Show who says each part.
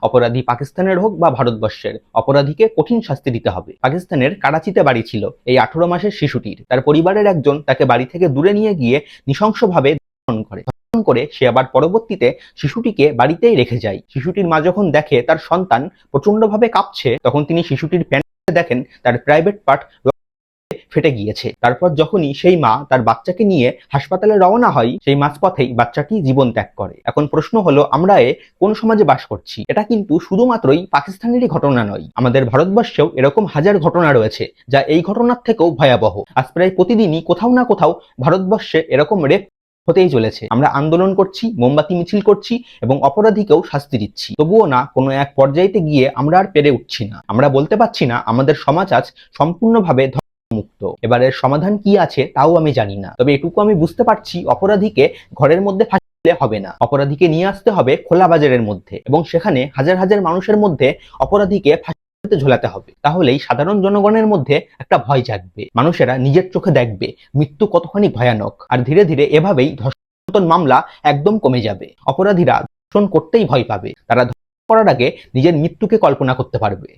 Speaker 1: অপরাধী পাকিস্তানের হোক বা ভারতবর্ষের, অপরাধীকে কঠিন শাস্তি দিতে হবে। পাকিস্তানের করাচিতে বাড়ি ছিল এই 18 মাসের শিশুটির। তার পরিবারের একজন তাকে বাড়ি থেকে দূরে নিয়ে গিয়ে নৃশংসভাবে ধর্ষণ করে সে আবার পরবর্তীতে শিশুটিকে বাড়িতেই রেখে যায়। শিশুটির মা যখন দেখে তার সন্তান প্রচন্ডভাবে কাঁপছে, তখন তিনি শিশুটির প্যান্টে দেখেন তার প্রাইভেট পার্ট ফেটে গিয়েছে। তারপর যখনই সেই মা তার বাচ্চাকে নিয়ে হাসপাতালে রওনা হয়, সেই মাঝপথেই বাচ্চাটি জীবন ত্যাগ করে। এখন প্রশ্ন হলো, আমরা কোন সমাজে বাস করছি? এটা কিন্তু শুধুমাত্রই পাকিস্তানেরই ঘটনা নয়, আমাদের ভারতবর্ষেও এরকম হাজার ঘটনা রয়েছে যা এই ঘটনার থেকেও ভয়াবহ। আজ প্রায় প্রতিদিনই কোথাও না কোথাও ভারতবর্ষে এরকম রেপ হতেই চলেছে। আমরা আন্দোলন করছি, মোমবাতি মিছিল করছি এবং অপরাধীকেও শাস্তি দিচ্ছি, তবুও না কোনো এক পর্যায়েতে গিয়ে আমরা আর পেরে উঠছি না। আমরা বলতে পারছি না আমাদের সমাজ আজ সম্পূর্ণভাবে মুক্ত। এবার এর সমাধান কি আছে তাও আমি জানি না, তবে এটুকু আমি বুঝতে পারছি, অপরাধীকে ঘরের মধ্যে ফাঁসিলে হবে না, অপরাধীকে নিয়ে আসতে হবে খোলা বাজারের মধ্যে এবং সেখানে হাজার হাজার মানুষের মধ্যে অপরাধীকে ফাঁসিতে ঝোলাতে হবে। তাহলেই সাধারণ জনগণের মধ্যে একটা ভয় জাগবে, মানুষেরা নিজের চোখে দেখবে মৃত্যু কতখানি ভয়ানক, আর ধীরে ধীরে এভাবেই ধর্ষণ মামলা একদম কমে যাবে। অপরাধীরা ধর্ষণ করতেই ভয় পাবে, তারা ধর্ষণ করার আগে নিজের মৃত্যুকে কল্পনা করতে পারবে।